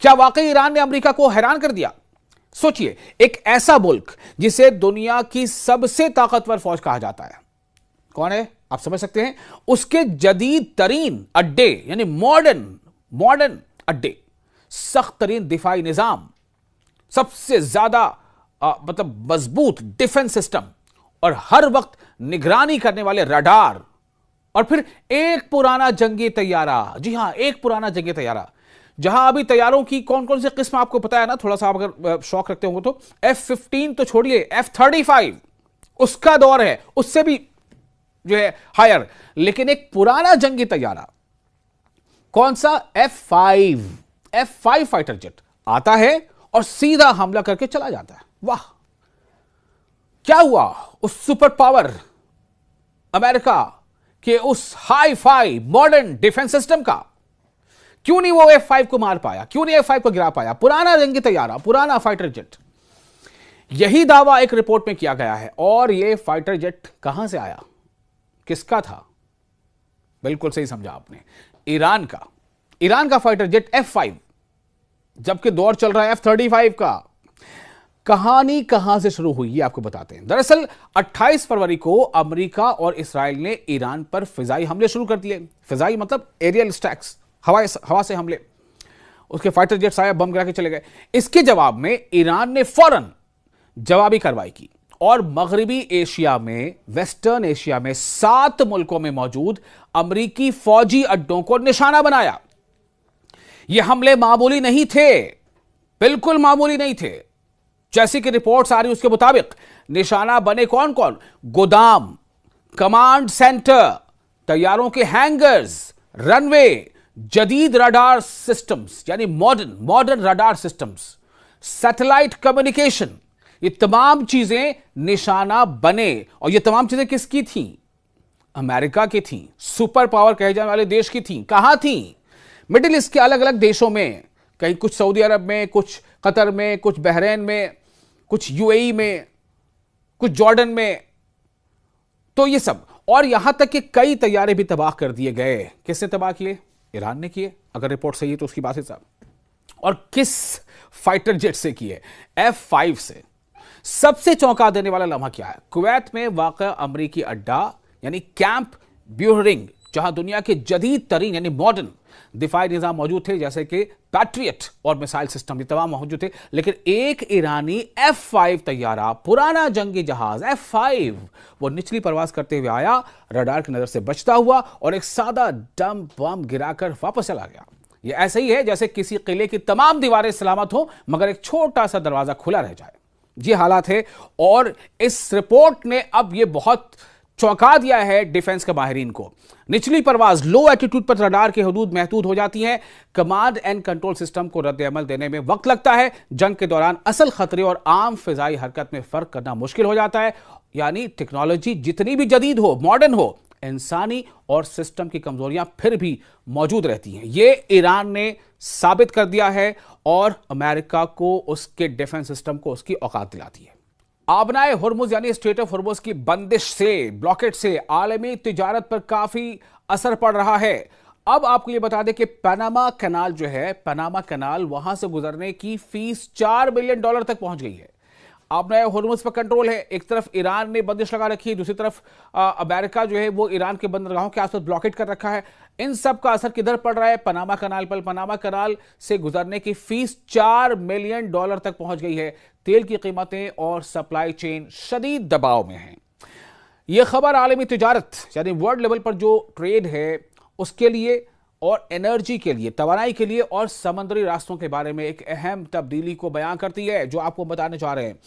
क्या वाकई ईरान ने अमेरिका को हैरान कर दिया? सोचिए, एक ऐसा मुल्क जिसे दुनिया की सबसे ताकतवर फौज कहा जाता है, कौन है आप समझ सकते हैं? उसके जदीद तरीन अड्डे यानी मॉडर्न अड्डे, सख्त तरीन दिफाई निजाम, सबसे ज्यादा मतलब मजबूत डिफेंस सिस्टम और हर वक्त निगरानी करने वाले रडार, और फिर एक पुराना जंगी तैयारा। जी हां, एक पुराना जंगी तैयारा। जहां अभी तैयारों की कौन कौन सी किस्म आपको पता है ना, थोड़ा सा आप अगर शौक रखते होंगे तो F-15 तो छोड़िए, F-35 उसका दौर है, उससे भी जो है हायर। लेकिन एक पुराना जंगी तैयारा, कौन सा? F-5 फाइटर जेट आता है और सीधा हमला करके चला जाता है। वाह, क्या हुआ उस सुपर पावर अमेरिका के उस hi fi modern defence system का? क्यों नहीं वो F-5 को मार पाया? क्यों नहीं F-5 को गिरा पाया? पुराना जंगी तैयारा, पुराना फाइटर जेट। यही दावा एक रिपोर्ट में किया गया है। और ये फाइटर जेट कहां से आया, किसका था? बिल्कुल सही समझा आपने, ईरान का फाइटर जेट F-5, जबकि दौर चल रहा है F-35 का। कहानी कहां से शुरू हुई ये आपको बताते हैं। दरअसल 28 फरवरी को अमेरिका और इस्राएल ने ईरान पर फिजाई हमले शुरू कर दिए। फिजाई मतलब एरियल स्ट्राइक्स, हवा से हमले। उसके फाइटर जेट्स आए, बम गिरा के चले गए। इसके जवाब में ईरान ने फौरन जवाबी कार्रवाई की और मगरबी एशिया में, वेस्टर्न एशिया में 7 मुल्कों में मौजूद अमेरिकी फौजी अड्डों को निशाना बनाया। यह हमले मामूली नहीं थे, बिल्कुल मामूली नहीं थे। जैसी कि रिपोर्ट्स आ रही उसके मुताबिक निशाना बने कौन कौन? गोदाम, कमांड सेंटर, तैयारों के हैंगर्स, रनवे, जदीद रडार सिस्टम्स यानी modern radar systems, satellite communication, ये तमाम चीजें निशाना बने। और ये तमाम चीजें किसकी थी? अमेरिका की थी, सुपर पावर कहे जाने वाले देश की थी। कहां थी? मिडिल ईस्ट के अलग अलग देशों में, कहीं कुछ सऊदी अरब में, कुछ कतर में, कुछ बहरीन में, कुछ यूएई में, कुछ जॉर्डन में। तो ये सब, और यहां तक कि कई तैयारे भी तबाह कर दिए गए। किसने तबाह किए? ईरान ने किए, अगर रिपोर्ट सही है तो उसकी बात है साहब। और किस फाइटर जेट से किए? F-5 से। सबसे चौंका देने वाला लम्हा क्या है? कुवैत में वाक़ अमरीकी अड्डा यानी कैंप ब्यूहरिंग, जहां दुनिया के जदीद तरीन यानी मॉडर्न दिफाई निजाम मौजूद थे, जैसे कि पैट्रियट और मिसाइल सिस्टम, ये तमाम मौजूद थे। लेकिन एक ईरानी F-5 तैयारा, पुराना जंगी जहाज F-5, वो निचली परवाज करते हुए आया, रडार की नजर से बचता हुआ और एक सादा डम बम गिराकर वापस चला गया। ये ऐसा ही है जैसे किसी किले की तमाम दीवारें सलामत हो मगर एक छोटा सा दरवाजा खुला रह जाए। ये हालात है। और इस रिपोर्ट ने अब ये बहुत चौंका दिया है डिफेंस के माहिरीन को। निचली परवाज, लो एटीट्यूड पर रडार की हदूद महदूद हो जाती है। कमांड एंड कंट्रोल सिस्टम को रद्द अमल देने में वक्त लगता है। जंग के दौरान असल खतरे और आम फिजाई हरकत में फर्क करना मुश्किल हो जाता है। यानी टेक्नोलॉजी जितनी भी जदीद हो, मॉडर्न हो, इंसानी और सिस्टम की कमजोरियां फिर भी मौजूद रहती हैं। यह ईरान ने साबित कर दिया है और अमेरिका को उसके डिफेंस सिस्टम को उसकी औकात दिलाती है। आबनाए हुर्मुज यानी स्ट्रेट ऑफ हुर्मुज की बंदिश से, ब्लॉकेट से आलमी तिजारत पर काफी असर पड़ रहा है। अब आपको यह बता दें कि पनामा कैनाल जो है, पनामा कैनाल, वहां से गुजरने की फीस $4 बिलियन तक पहुंच गई है। आबनाए हुर्मुज पर कंट्रोल है। एक तरफ ईरान ने बंदिश लगा रखी है, दूसरी तरफ अमेरिका जो है वो ईरान के बंदरगाहों के आसपास ब्लॉकेट कर रखा है। इन सब का असर किधर पड़ रहा है? पनामा कैनाल पर। पनामा कैनाल से गुजरने की फीस $4 मिलियन तक पहुंच गई है। तेल की कीमतें और सप्लाई चेन शदीद दबाव में हैं। यह खबर आलमी तिजारत यानी वर्ल्ड लेवल पर जो ट्रेड है उसके लिए और एनर्जी के लिए, तवानाई के लिए और समंदरी रास्तों के बारे में एक अहम तब्दीली को बयां करती है, जो आपको बताने चाह रहे हैं।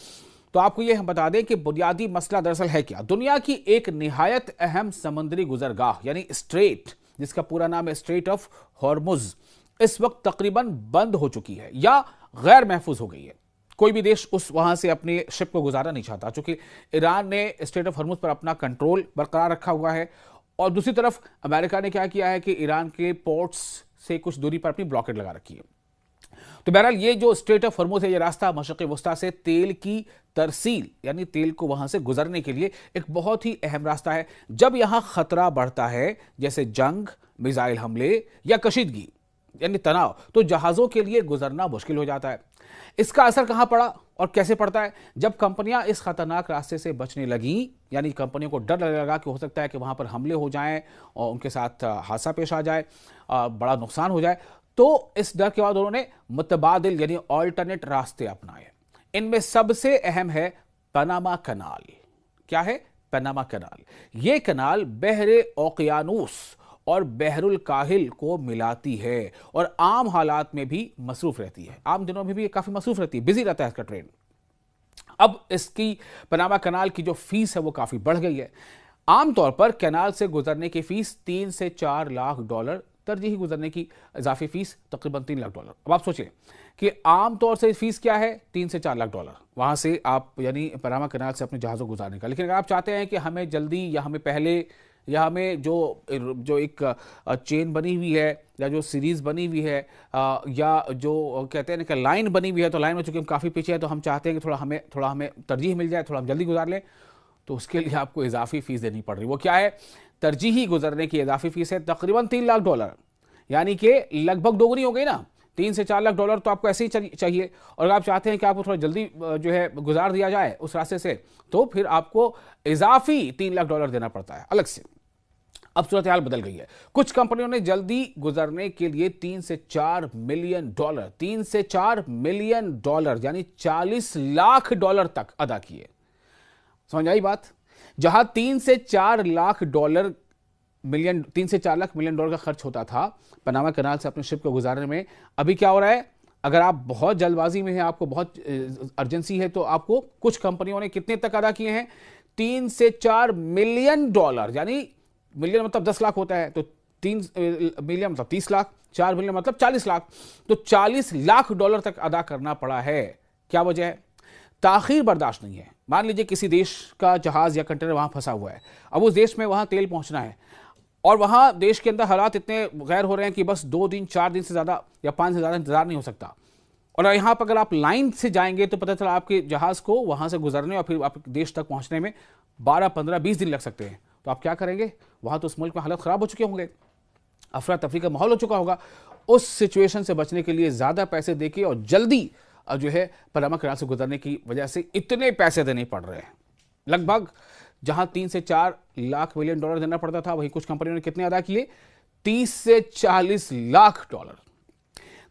तो आपको यह हम बता दें कि बुनियादी मसला दरअसल है क्या? दुनिया की एक निहायत अहम समुद्री गुजरगाह यानी स्ट्रेट, जिसका पूरा नाम है स्ट्रेट ऑफ हॉर्मुज, इस वक्त तकरीबन बंद हो चुकी है या गैर महफूज हो गई है। कोई भी देश वहां से अपनी शिप को गुजारना नहीं चाहता, क्योंकि ईरान ने स्ट्रेट ऑफ हॉर्मुज पर अपना कंट्रोल बरकरार रखा हुआ है। और दूसरी तरफ अमेरिका ने क्या किया है कि ईरान के पोर्ट्स से कुछ दूरी पर अपनी ब्लॉकेट लगा रखी है। तो बहरहाल ये जो स्ट्रेट ऑफ हॉर्मुज है, ये रास्ता मशरिक़ वस्ता से तेल की तरसील यानी तेल को वहां से गुजरने के लिए एक बहुत ही अहम रास्ता है। जब यहां खतरा बढ़ता है, जैसे जंग, मिसाइल हमले या कशीदगी, यानी तनाव, तो जहाज़ों के लिए गुजरना मुश्किल हो जाता है। इसका असर कहां पड़ा और कैसे पड़ता है? जब कंपनियां इस खतरनाक रास्ते से बचने लगीं, यानी कंपनियों को डर लगने लगा कि हो सकता है कि वहां पर हमले हो जाएं और उनके साथ हादसा पेश आ जाए, बड़ा नुकसान हो जाए, तो इस डर के बाद उन्होंने मुतबादिल यानी ऑल्टरनेट रास्ते अपनाए। इनमें सबसे अहम है पनामा कनाल। क्या है पनामा कनाल? यह कनाल बहरे ओकियानूस और बहरुल काहिल को मिलाती है और आम हालात में भी मसरूफ रहती है। आम दिनों में भी ये काफी मसरूफ रहती है, बिजी रहता है इसका ट्रेन। अब इसकी पनामा कनाल की जो फीस है वो काफी बढ़ गई है। आमतौर पर कनाल से गुजरने की फीस 3 से 4 लाख डॉलर, तरजीही गुजरने की इजाफी फीस तकरीबन 3 लाख डॉलर। अब आप सोचें कि आमतौर से फीस क्या है, 3 से 4 लाख डॉलर वहां से आप यानी पनामा कनाल से अपने जहाज़ों गुजारने का। लेकिन अगर आप चाहते हैं कि हमें जल्दी या हमें पहले या हमें जो एक चेन बनी हुई है या जो सीरीज़ बनी हुई है या जो कहते हैं ना कि लाइन बनी हुई है, तो लाइन में चूंकि हम काफ़ी पीछे हैं तो हम चाहते हैं कि थोड़ा हमें तरजीह मिल जाए, थोड़ा हम जल्दी गुजार लें, तो उसके लिए आपको इजाफी फ़ीस देनी पड़ रही। वो क्या है? तरजीही गुजरने की इजाफी फ़ीस है तकरीबन 3 लाख डॉलर, यानी कि लगभग दोगुनी हो गई ना। 3 से 4 लाख डॉलर तो आपको ऐसे ही चाहिए, और अगर आप चाहते हैं कि आपको थोड़ा जल्दी जो है गुजार दिया जाए उस रास्ते से, तो फिर आपको इजाफी 3 लाख डॉलर देना पड़ता है अलग से। अब सूरत हाल बदल गई है। कुछ कंपनियों ने जल्दी गुजरने के लिए 3 से 4 मिलियन डॉलर, 3 से 4 मिलियन डॉलर यानी 40 लाख डॉलर तक अदा किए। समझ आई बात? जहां 3 से 4 लाख डॉलर 3 से 4 लाख मिलियन डॉलर का खर्च होता था पनामा कनाल से अपने शिप को गुजारने में, अभी क्या हो रहा है? अगर आप बहुत जल्दबाजी में हैं, आपको बहुत अर्जेंसी है, तो आपको कुछ कंपनियों ने कितने तक अदा किए हैं? 3 से 4 मिलियन डॉलर, यानी मिलियन मतलब 10 लाख होता है, तो 3 मिलियन मतलब 30 लाख, 4 मिलियन मतलब 40 लाख, तो 40 लाख डॉलर तक अदा करना पड़ा है। क्या वजह है? ताखीर बर्दाश्त नहीं है। मान लीजिए किसी देश का जहाज या कंटेनर वहां फंसा हुआ है, अब उस देश में वहां तेल पहुंचना है, और वहां देश के अंदर हालात इतने गैर हो रहे हैं कि बस 2 दिन 4 दिन से ज्यादा या 5 से ज्यादा इंतजार नहीं हो सकता। और यहां पर अगर आप लाइन से जाएंगे तो पता चला आपके जहाज को वहां से गुजरने और फिर आपके देश तक पहुंचने में 12, 15, 20 दिन लग सकते हैं। तो आप क्या करेंगे? वहां तो उस मुल्क में हालत खराब हो चुके होंगे, अफरा तफरी का माहौल हो चुका होगा। उस सिचुएशन से बचने के लिए ज्यादा पैसे देके और जल्दी जो है पनामा कनाल से गुजरने की वजह से इतने पैसे देने पड़ रहे हैं। लगभग जहां 3 से 4 लाख मिलियन डॉलर देना पड़ता था, वहीं कुछ कंपनियों ने कितने अदा किए? 30 से 40 लाख डॉलर।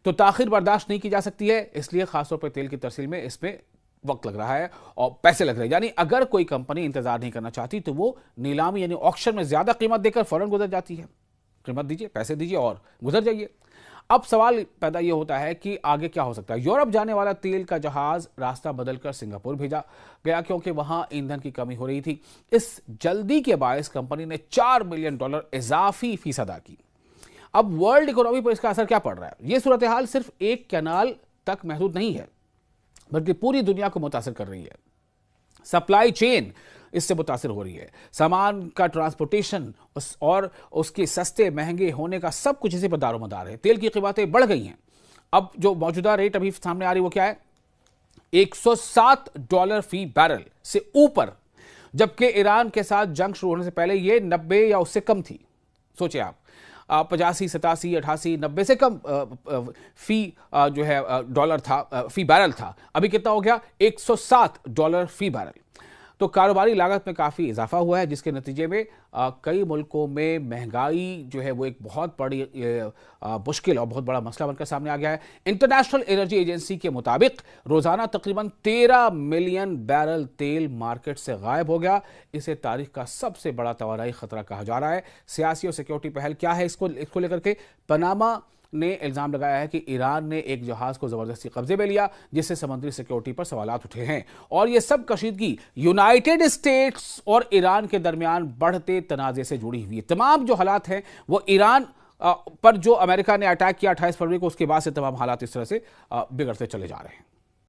तो ताखिर बर्दाश्त नहीं की जा सकती है, इसलिए खासतौर पर तेल की तरसील में इसमें वक्त लग रहा है और पैसे लग रहे हैं। यानी अगर कोई कंपनी इंतजार नहीं करना चाहती तो वो नीलामी यानी ऑक्शन में ज्यादा कीमत देकर फौरन गुजर जाती है। कीमत दीजिए, पैसे दीजिए और गुजर जाइए। अब सवाल पैदा यह होता है कि आगे क्या हो सकता है? यूरोप जाने वाला तेल का जहाज रास्ता बदलकर सिंगापुर भेजा गया क्योंकि वहां ईंधन की कमी हो रही थी। इस जल्दी के बायस कंपनी ने 4 मिलियन डॉलर इजाफी फीस अदा की। अब वर्ल्ड इकोनॉमी पर इसका असर क्या पड़ रहा है? यह सूरत हाल सिर्फ एक कैनाल तक महदूद नहीं है, बल्कि पूरी दुनिया को मुतासिर कर रही है। सप्लाई चेन इससे मुतासिर हो रही है। सामान का ट्रांसपोर्टेशन और उसके सस्ते महंगे होने का सब कुछ इसी पर दारोमदार है। तेल की कीमतें बढ़ गई हैं। अब जो मौजूदा रेट अभी सामने आ रही है वो क्या है? $107 फी बैरल से ऊपर, जबकि ईरान के साथ जंग शुरू होने से पहले ये 90 या उससे कम थी। सोचिए आप, 85, 87, 88, 90 से कम फी जो है डॉलर था, फी बैरल था। अभी कितना हो गया? $107 फी बैरल। तो कारोबारी लागत में काफ़ी इजाफा हुआ है, जिसके नतीजे में कई मुल्कों में महंगाई जो है वो एक बहुत बड़ी मुश्किल और बहुत बड़ा मसला बनकर सामने आ गया है। इंटरनेशनल एनर्जी एजेंसी के मुताबिक रोज़ाना तकरीबन 13 मिलियन बैरल तेल मार्केट से गायब हो गया। इसे तारीख का सबसे बड़ा तवानाई खतरा कहा जा रहा है। सियासी और सिक्योरिटी पहल क्या है इसको लेकर के? पनामा ने इल्जाम लगाया है कि ईरान ने एक जहाज को जबरदस्ती कब्जे में लिया, जिससे समुद्री सिक्योरिटी पर सवालात उठे हैं। और यह सब कशीदगी यूनाइटेड स्टेट्स और ईरान के दरमियान बढ़ते तनाजे से जुड़ी हुई है। तमाम जो हालात हैं वो ईरान पर जो अमेरिका ने अटैक किया 28 फरवरी को, उसके बाद से तमाम हालात इस तरह से बिगड़ते चले जा रहे हैं।